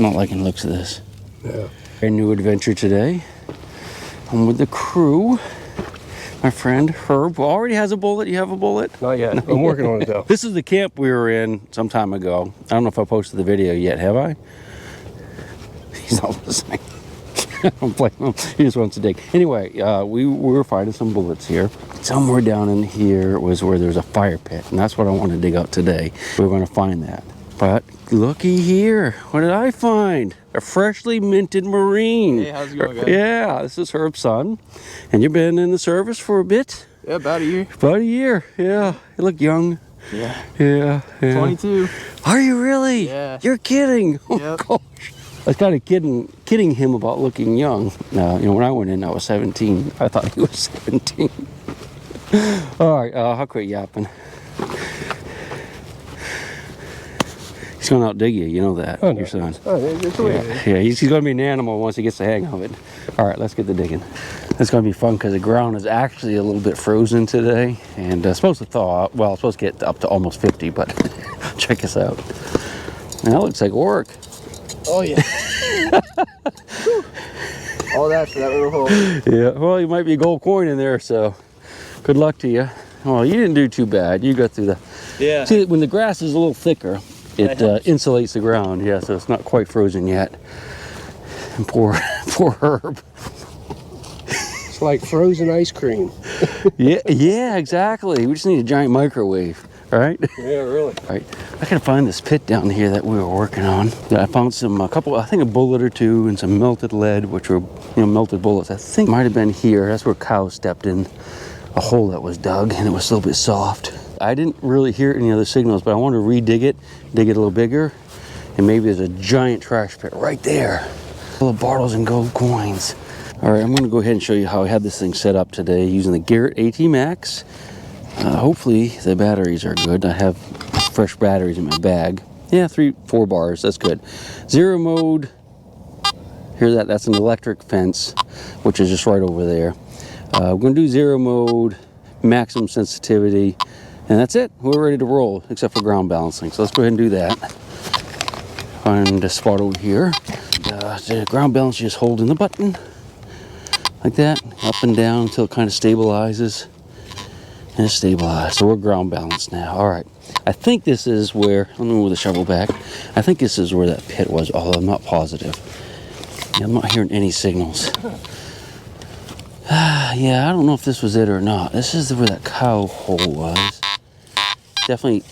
not liking the looks of this. Yeah. A new adventure today. I'm with the crew. My friend Herb already has a bullet. You have a bullet? Not yet. I'm working on it though. This is the camp we were in some time ago. I don't know if I posted the video yet, have I? He's not listening. I'm playing him. He just wants to dig. Anyway, we were finding some bullets here. Somewhere down in here was where there's a fire pit, and that's what I want to dig out today. We're going to find that. But looky here. What did I find? A freshly minted Marine. Hey, how's it going, guys? Yeah, this is Herb's son. And you've been in the service for a bit? Yeah, about a year. About a year, yeah. You look young. Yeah. Yeah. 22. Are you really? Yeah. You're kidding. Oh, Yep. gosh. I was kind of kidding him about looking young. You know, when I went in, I was 17. I thought he was 17. All right, I'll quit yapping. He's going to outdig you, you know that, Oh, no. your son. Oh, it's the way it is. Yeah, he's going to be an animal once he gets the hang of it. All right, let's get to digging. It's going to be fun because the ground is actually a little bit frozen today. And it's supposed to thaw out. Well, it's supposed to get up to almost 50, but check this out. Now, that looks like work. Oh, yeah. All that for that little hole. Yeah, well, you might be a gold coin in there, so good luck to you. Well, you didn't do too bad. You got through the... Yeah. See, when the grass is a little thicker, it helps. insulates the ground. Yeah, so it's not quite frozen yet. And poor Herb. It's like frozen ice cream. Yeah, exactly. We just need a giant microwave, right? Yeah, really. Right. I gotta find this pit down here that we were working on. I found I think a bullet or two and some melted lead, which were, melted bullets. I think might have been here. That's where Cow stepped in a hole that was dug, and it was a little bit soft. I didn't really hear any other signals, but I wanted to dig it a little bigger, and maybe there's a giant trash pit right there. Full of bottles and gold coins. All right, I'm gonna go ahead and show you how I had this thing set up today using the Garrett AT Max. Hopefully the batteries are good. I have fresh batteries in my bag. Yeah, 3-4 bars, that's good. Zero mode, hear that? That's an electric fence, which is just right over there. We're gonna do zero mode, maximum sensitivity, and that's it. We're ready to roll, except for ground balancing. So let's go ahead and do that. Find a spot over here. The ground balance, you just hold in the button, like that, up and down until it kind of stabilizes. And it's stabilized, so we're ground balanced now. All right, I think this is where, let me move the shovel back. I think this is where that pit was, although I'm not positive. Yeah, I'm not hearing any signals. Yeah, I don't know if this was it or not. This is where that cow hole was. Definitely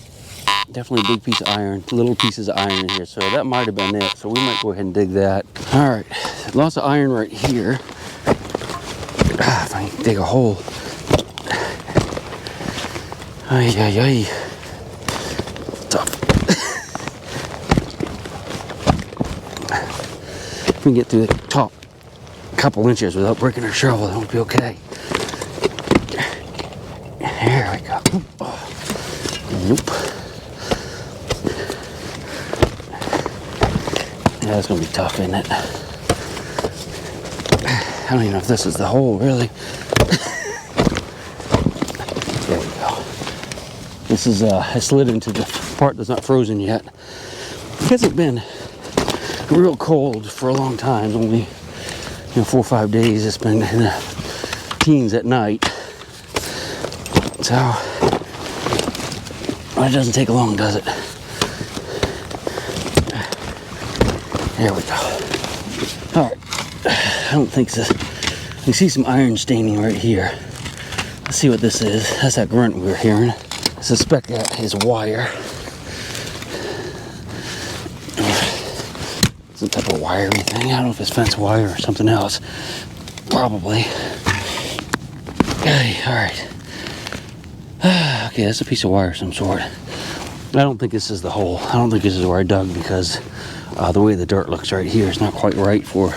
a big piece of iron, little pieces of iron in here, so that might have been it. So we might go ahead and dig that. All right, lots of iron right here. If I can dig a hole. Ay, ay, ay. Tough. If we can get through the top couple inches without breaking our shovel, that won't be okay. There we go. Oh. Nope. Yeah, that's gonna be tough, isn't it? I don't even know if this is the hole, really. There we go. This is, I slid into the part that's not frozen yet. It hasn't been real cold for a long time, only 4 or 5 days. It's been in the teens at night. So, well, it doesn't take long, does it? There we go. All right. I don't think so. You see some iron staining right here. Let's see what this is. That's that grunt we were hearing. I suspect that is wire. Some type of wiry thing. I don't know if it's fence wire or something else. Probably. Okay, all right. Okay, that's a piece of wire of some sort. I don't think this is the hole. I don't think this is where I dug because the way the dirt looks right here is not quite right for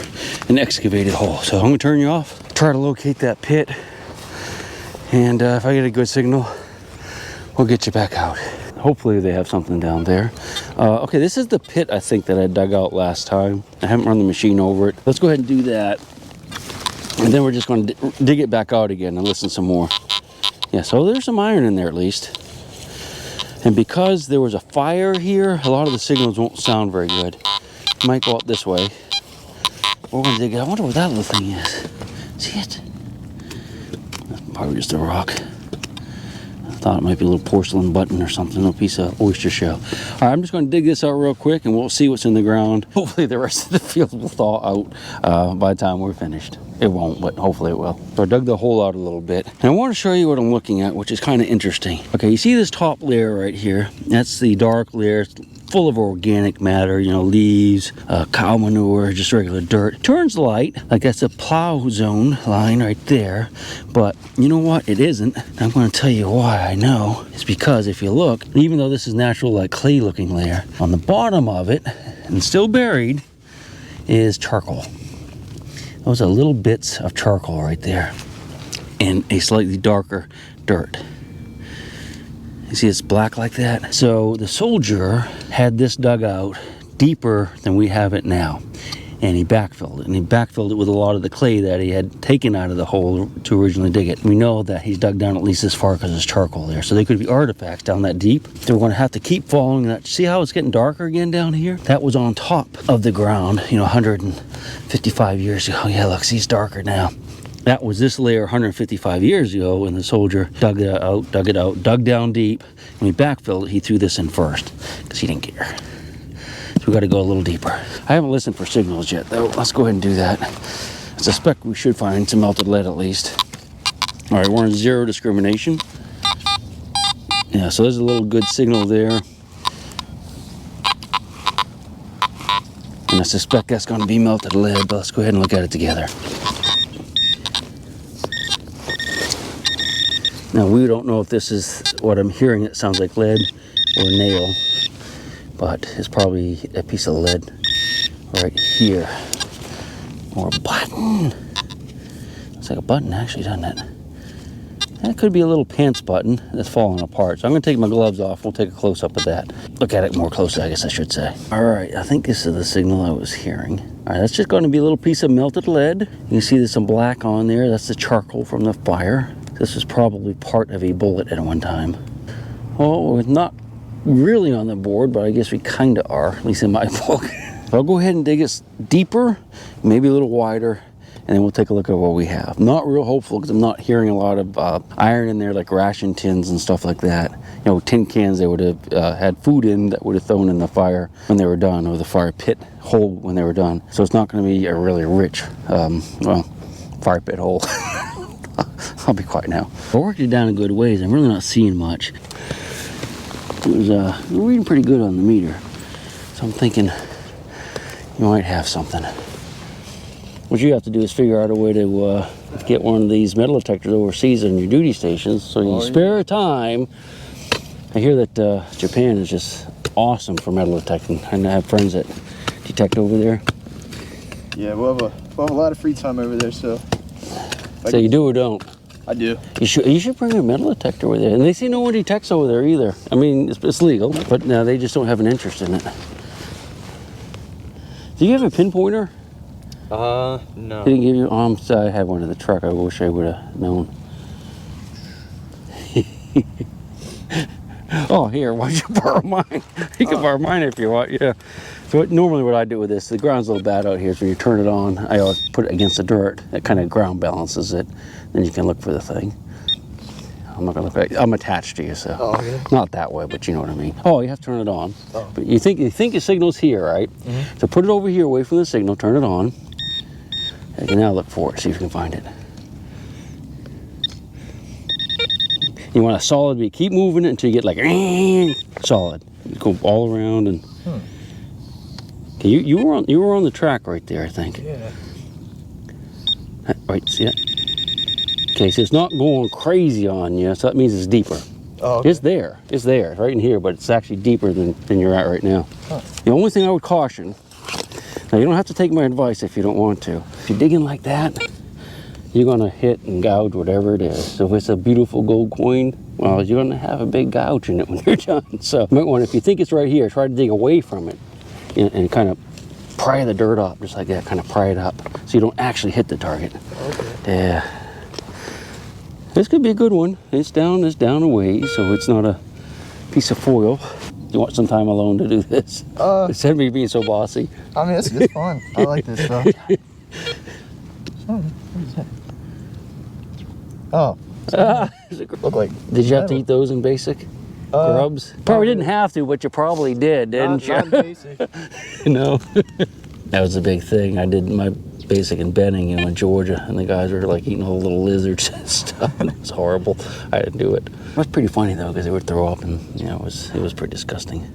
an excavated hole. So I'm gonna turn you off, try to locate that pit, and if I get a good signal, we'll get you back out. Hopefully they have something down there. Okay, this is the pit I think that I dug out last time. I haven't run the machine over it. Let's go ahead and do that. And then we're just going to dig it back out again and listen some more. Yeah, so there's some iron in there at least. And because there was a fire here, a lot of the signals won't sound very good. Might go up this way. We're gonna dig it. I wonder what that little thing is. See it? That's probably just a rock. I thought it might be a little porcelain button or something, a piece of oyster shell. All right, I'm just going to dig this out real quick and we'll see what's in the ground. Hopefully the rest of the field will thaw out by the time we're finished. It won't, but hopefully it will. So I dug the hole out a little bit. And I want to show you what I'm looking at, which is kind of interesting. Okay, you see this top layer right here? That's the dark layer. It's full of organic matter, you know, leaves, cow manure, just regular dirt. Turns light, like that's a plow zone line right there. But you know what? It isn't. I'm going to tell you why I know. It's because if you look, even though this is natural, like clay looking layer, on the bottom of it, and still buried, is charcoal. Those are little bits of charcoal right there. And a slightly darker dirt. You see it's black like that? So the soldier had this dug out deeper than we have it now. And he backfilled it. And he backfilled it with a lot of the clay that he had taken out of the hole to originally dig it. We know that he's dug down at least this far because there's charcoal there. So there could be artifacts down that deep. So we're going to have to keep following that. See how it's getting darker again down here? That was on top of the ground, you know, 155 years ago. Yeah, look, see, it's darker now. That was this layer 155 years ago when the soldier dug it out, dug down deep, and we backfilled it. He threw this in first because he didn't care. So we got to go a little deeper. I haven't listened for signals yet, though. Let's go ahead and do that. I suspect we should find some melted lead at least. All right, we're on zero discrimination. Yeah, so there's a little good signal there. And I suspect that's going to be melted lead, but let's go ahead and look at it together. Now, we don't know if this is what I'm hearing. It sounds like lead or nail, but it's probably a piece of lead right here. Or a button. It's like a button, actually, doesn't it? That could be a little pants button that's falling apart. So I'm going to take my gloves off. We'll take a close-up of that. Look at it more closely, I guess I should say. All right, I think this is the signal I was hearing. All right, that's just going to be a little piece of melted lead. You can see there's some black on there. That's the charcoal from the fire. This was probably part of a bullet at one time. Oh, it's not really on the board, but I guess we kind of are, at least in my book. I'll go ahead and dig it deeper, maybe a little wider, and then we'll take a look at what we have. Not real hopeful because I'm not hearing a lot of iron in there, like ration tins and stuff like that. You know, tin cans they would have had food in that would have thrown in the fire when they were done, or the fire pit hole when they were done. So it's not going to be a really rich, fire pit hole. I'll be quiet now. I worked it down a good ways. I'm really not seeing much. It was we're reading pretty good on the meter, so I'm thinking you might have something. What you have to do is figure out a way to get one of these metal detectors overseas in your duty stations, so you spare time. I hear that Japan is just awesome for metal detecting, and I have friends that detect over there. Yeah, we'll have a lot of free time over there, so. So you do or don't? I do. You should bring a metal detector over there. And they say no one detects over there either. I mean, it's legal, but now they just don't have an interest in it. Do you have a pinpointer? No. They didn't give you? Oh, I had one in the truck. I wish I would have known. Oh, here, why don't you borrow mine? You can borrow mine if you want, yeah. So normally what I do with this, the ground's a little bad out here, so when you turn it on, I always put it against the dirt. That kind of ground balances it. Then you can look for the thing. I'm not gonna look at I'm attached to you, so not that way, but you know what I mean. Oh, you have to turn it on. Oh. But you think your signal's here, right? Mm-hmm. So put it over here, away from the signal, turn it on. You can now look for it, see if you can find it. You want a solid beat. Keep moving it until you get like solid. You go all around and. Okay, you were on the track right there, I think. Yeah. Right, see that? Okay, so it's not going crazy on you, so that means it's deeper. Oh, okay. It's there, right in here, but it's actually deeper than you're at right now. Huh. The only thing I would caution, now you don't have to take my advice if you don't want to. If you're digging like that, you're gonna hit and gouge whatever it is. So if it's a beautiful gold coin, well, you're gonna have a big gouge in it when you're done. So you might want, if you think it's right here, try to dig away from it and kind of pry the dirt up, just like that, kind of pry it up so you don't actually hit the target. Okay. Yeah. This could be a good one. It's down a ways, so it's not a piece of foil. You want some time alone to do this? Instead of me being so bossy. I mean, it's fun. I like this stuff. What is that? Oh. Look like. Did you have to eat those in basic? Grubs? Probably didn't have to, but you probably did, didn't you? Not basic. No. That was a big thing. I did my basic in Benning, in Georgia, and the guys were like eating all the little lizards and stuff, and it was horrible. I didn't do it. It was pretty funny though, because they would throw up, and it was pretty disgusting.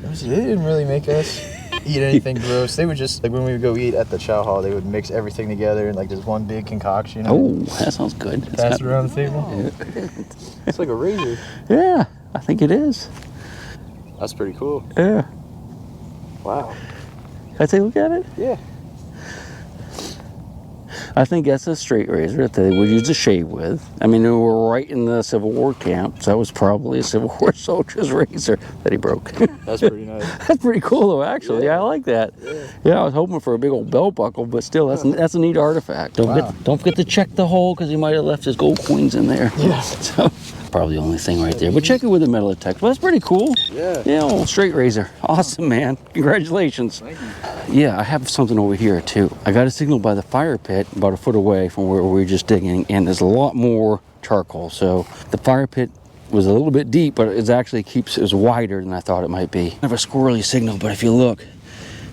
They didn't really make us eat anything gross. They would just, like when we would go eat at the chow hall, they would mix everything together in like this one big concoction. Oh, that sounds good. Pass it around the table. Yeah. It's like a razor. Yeah, I think it is. That's pretty cool. Yeah. Wow. Can I take a look at it? Yeah. I think that's a straight razor that they would use to shave with. I mean, we were right in the Civil War camp, so that was probably a Civil War soldier's razor that he broke. That's pretty nice. That's pretty cool though, actually. Yeah, I like that. Yeah, I was hoping for a big old belt buckle, but still, that's a neat artifact. Don't forget to check the hole, because he might have left his gold coins in there. Yeah. So, probably the only thing right there. But check it with a metal detector. Well, that's pretty cool. Yeah. Yeah, old straight razor. Awesome, man. Congratulations. Thank you. Yeah, I have something over here too. I got a signal by the fire pit about a foot away from where we were just digging, and there's a lot more charcoal. So the fire pit was a little bit deep, but it actually it was wider than I thought it might be. I have a squirrely signal, but if you look,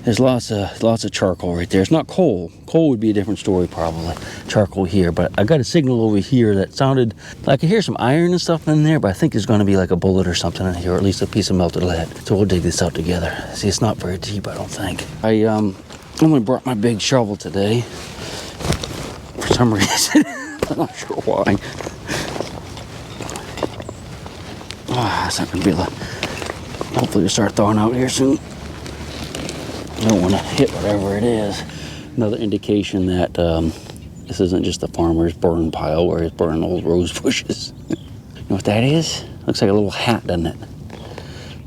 there's lots of charcoal right there. It's not coal. Coal would be a different story probably. Charcoal here, but I got a signal over here that sounded like I could hear some iron and stuff in there, but I think there's going to be like a bullet or something in here, or at least a piece of melted lead. So we'll dig this out together. See, it's not very deep, I don't think. I only brought my big shovel today for some reason. I'm not sure why. It's not going to be able to. Hopefully, it'll start thawing out here soon. I don't want to hit whatever it is. Another indication that this isn't just a farmer's burn pile where he's burning old rose bushes. You know what that is? Looks like a little hat, doesn't it?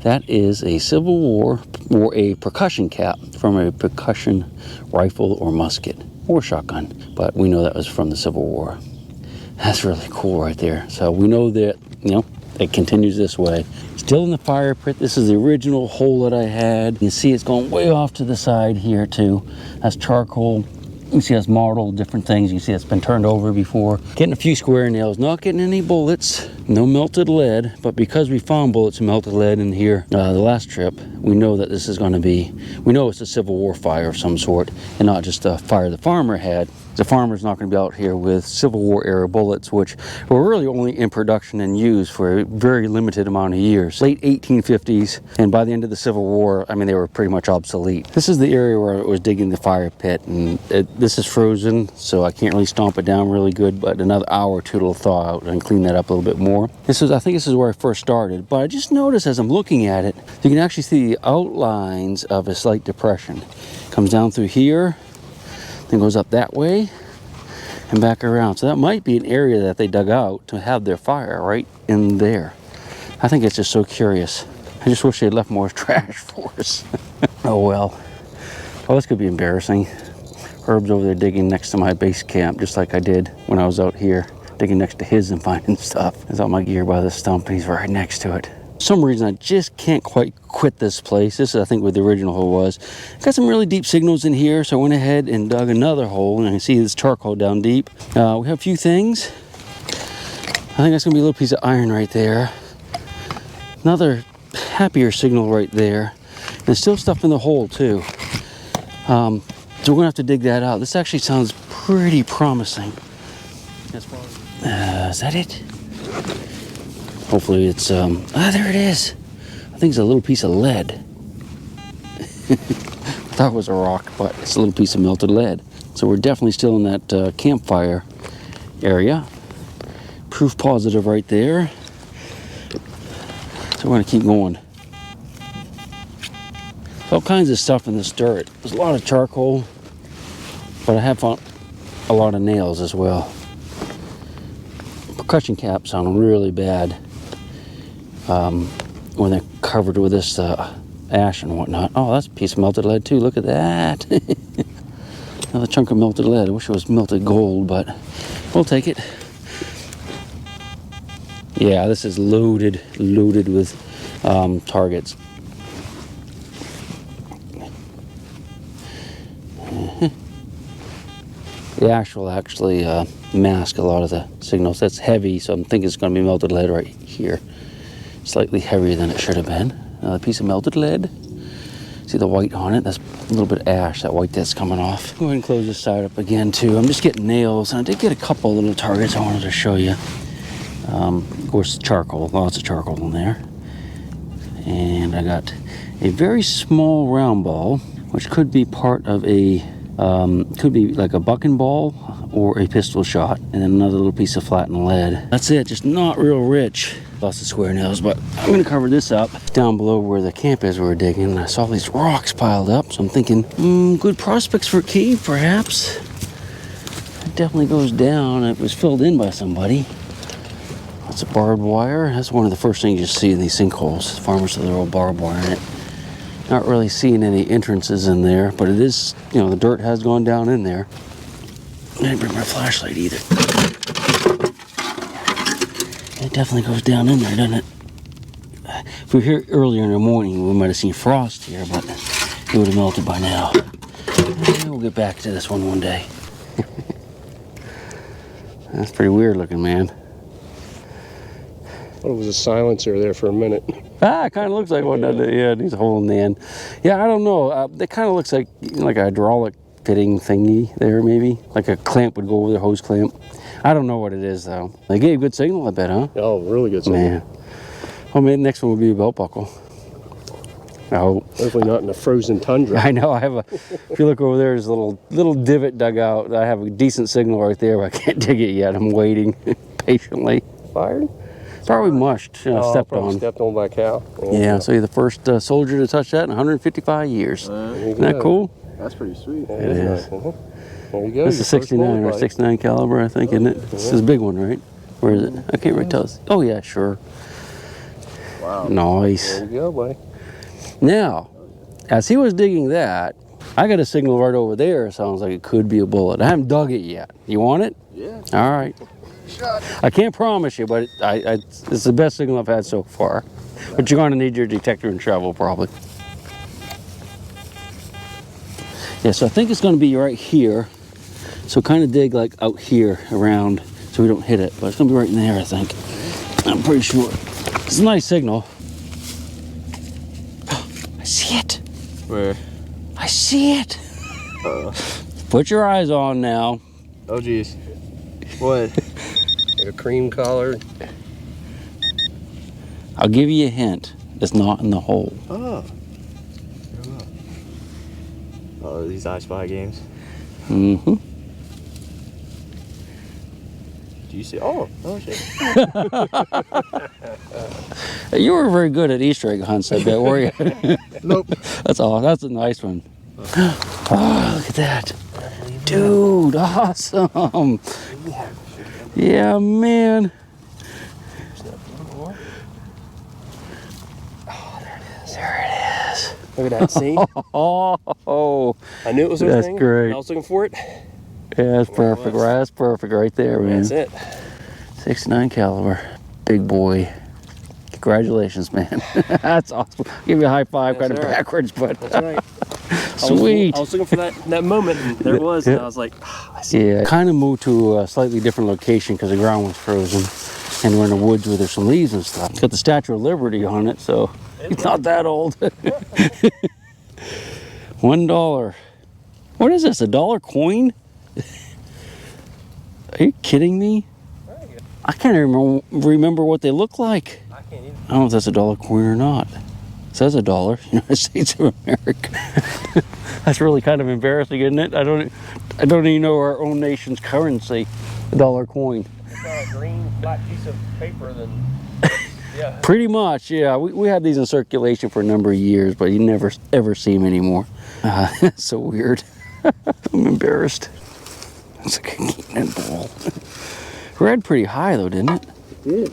That is a Civil War or a percussion cap from a percussion rifle or musket or shotgun. But we know that was from the Civil War. That's really cool right there. So we know that, it continues this way. Still in the fire pit. This is the original hole that I had. You can see it's going way off to the side here too. That's charcoal. You can see that's mottled, different things. You can see it's been turned over before. Getting a few square nails, not getting any bullets, no melted lead, but because we found bullets and melted lead in here the last trip, we know that this is going to be, we know it's a Civil War fire of some sort and not just a fire the farmer had. The farmer's not going to be out here with Civil War era bullets, which were really only in production and used for a very limited amount of years. Late 1850s, and by the end of the Civil War, I mean, they were pretty much obsolete. This is the area where I was digging the fire pit, and this is frozen, so I can't really stomp it down really good, but another hour or two it'll thaw out and clean that up a little bit more. I think this is where I first started, but I just noticed as I'm looking at it, you can actually see the outlines of a slight depression. It comes down through here, then goes up that way and back around. So that might be an area that they dug out to have their fire right in there. I think it's just so curious. I just wish they'd left more trash for us. Oh well. Well, this could be embarrassing. Herb's over there digging next to my base camp, just like I did when I was out here digging next to his and finding stuff. There's all my gear by the stump and he's right next to it. For some reason I just can't quite quit this place. This is, I think, where the original hole was. Got some really deep signals in here, so I went ahead and dug another hole, and I can see this charcoal down deep. We have a few things. I think that's gonna be a little piece of iron right there. Another happier signal right there. And there's still stuff in the hole too. So we're gonna have to dig that out. This actually sounds pretty promising. Is that it? Hopefully it's, there it is. I think it's a little piece of lead. I thought it was a rock, but it's a little piece of melted lead. So we're definitely still in that campfire area. Proof positive right there. So we're gonna keep going. All kinds of stuff in this dirt. There's a lot of charcoal, but I have found a lot of nails as well. Percussion caps sound really bad when they're covered with this ash and whatnot. Oh, that's a piece of melted lead too. Look at that. Another chunk of melted lead. I wish it was melted gold, but we'll take it. Yeah, this is loaded with targets. The actually mask a lot of the signals. That's heavy, so I'm thinking it's going to be melted lead right here. Slightly heavier than it should have been. Another piece of melted lead. See the white on it? That's a little bit of ash, that white that's coming off. Go ahead and close this side up again too. I'm just getting nails, and I did get a couple little targets I wanted to show you. Of course, charcoal, lots of charcoal in there. And I got a very small round ball, which could be part of a, could be like a bucking ball or a pistol shot, and then another little piece of flattened lead. That's it, just not real rich. Lots of square nails, but I'm gonna cover this up. Down below where the camp is, we were digging, and I saw these rocks piled up, so I'm thinking, good prospects for a cave, perhaps. It definitely goes down. It was filled in by somebody. That's a barbed wire. That's one of the first things you see in these sinkholes. Farmers with their old barbed wire in it. Not really seeing any entrances in there, but it is, you know, the dirt has gone down in there. I didn't bring my flashlight either. It definitely goes down in there, doesn't it? If we were here earlier in the morning, we might have seen frost here, but it would have melted by now. We'll get back to this one day. That's pretty weird looking, man. Thought it was a silencer there for a minute. It kind of looks like one, doesn't it? Yeah, it needs a hole in the end. Yeah, I don't know. It kind of looks like a hydraulic fitting thingy there, maybe. Like a clamp would go over the hose clamp. I don't know what it is, though. They gave good signal, I bet, huh? Oh, really good signal. Man. Oh, maybe the next one will be a belt buckle. I hope. Hopefully not in the frozen tundra. I know. I have a. If you look over there, there's a little divot dug out. I have a decent signal right there, but I can't dig it yet. I'm waiting patiently. Fired? Probably mushed, stepped on. Stepped on by a cow. Yeah, so you're the first soldier to touch that in 155 years. Isn't that cool? That's pretty sweet. It is. Nice. There you go. This is 69 or 69 caliber, I think, isn't it? This is a big one, right? Where is it? I can't really tell. Oh, yeah, sure. Wow. Nice. There you go, buddy. Now, as he was digging that, I got a signal right over there. It sounds like it could be a bullet. I haven't dug it yet. You want it? Yeah. All right. I can't promise you, but it's the best signal I've had so far. But you're going to need your detector and shovel, probably. Yeah, so I think it's going to be right here. So kind of dig like out here around so we don't hit it. But it's going to be right in there, I think. I'm pretty sure. It's a nice signal. I see it. Where? I see it. Put your eyes on now. Oh, geez. What? Like a cream collar. I'll give you a hint. It's not in the hole. Oh. Oh, these I Spy games. Mm-hmm. Do you see? Oh shit. You were very good at Easter egg hunts, I bet, were you? Nope. That's all. That's a nice one. Oh, look at that. Dude, awesome. Yeah, man. Oh, there it is. There it is. Look at that, see? Oh, I knew it was that's thing. great. I was looking for it. Yeah, that's perfect. Right, that's perfect right there, man. That's it. 69 caliber. Big boy. Congratulations, man. That's awesome. Give you a high five, That's kind of right. backwards, but That's right. sweet. I was looking for that moment, and there it was, and I was like, I see. Yeah, kind of moved to a slightly different location because the ground was frozen, and we're in the woods where there's some leaves and stuff. It's got the Statue of Liberty on it, so it's not that old. $1. What is this? $1 coin? Are you kidding me? I can't even remember what they look like. I can't even. I don't know if that's $1 coin or not. It says $1, United States of America. That's really kind of embarrassing, isn't it? I don't even know our own nation's currency, $1 coin. It's a green flat piece of paper, then. Yeah. Pretty much, yeah. We had these in circulation for a number of years, but you never ever see them anymore. That's so weird. I'm embarrassed. It's like a Keaton ball. Read pretty high though, didn't it? It did.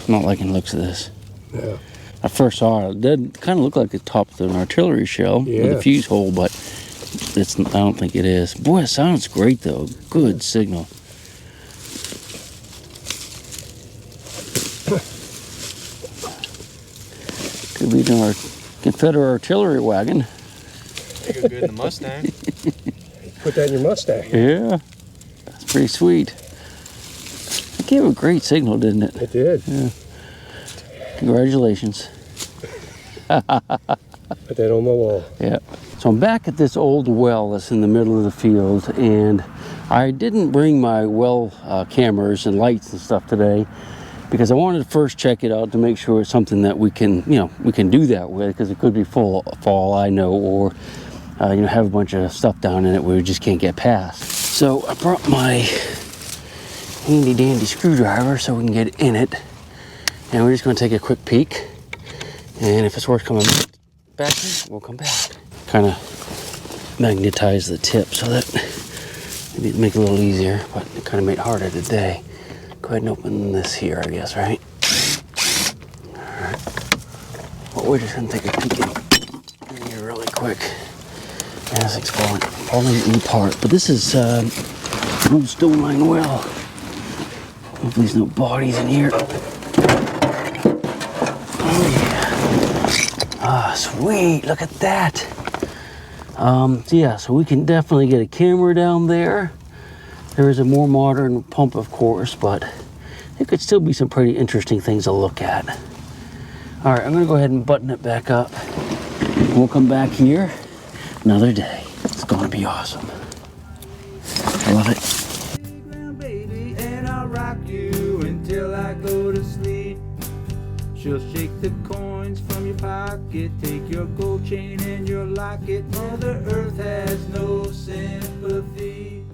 Not liking the looks of this. Yeah. I first saw it. It did kind of look like the top of an artillery shell with Yeah. a fuse hole, but I don't think it is. Boy, it sounds great though. Good signal. Could be in our Confederate artillery wagon. They go good in the Mustang. Put that in your Mustang. Yeah, that's pretty sweet. It gave a great signal, didn't it? It did. Yeah. Congratulations. Put that on my wall. Yeah. So I'm back at this old well that's in the middle of the field, and I didn't bring my well cameras and lights and stuff today because I wanted to first check it out to make sure it's something that we can, we can do that with, because it could be full for all I know, or have a bunch of stuff down in it where we just can't get past. So I brought my handy dandy screwdriver so we can get in it, and we're just going to take a quick peek, and if it's worth coming back in, we'll come back. Kind of magnetize the tip so that maybe it'd make it a little easier, but it kind of made it harder today. Go ahead and open this here, I guess, right? Alright. Well, we're just going to take a peek in here really quick. Yeah, this thing's falling apart. But this is an old stone line well. Hopefully there's no bodies in here. Oh, yeah. Ah, sweet. Look at that. So we can definitely get a camera down there. There is a more modern pump, of course, but there could still be some pretty interesting things to look at. All right, I'm gonna go ahead and button it back up. We'll come back here another day. It's gonna be awesome. I love it. Baby, and I'll rock you until I go to sleep. She'll shake the coins from your pocket, take your gold chain and your locket. Mother Earth has no sympathy.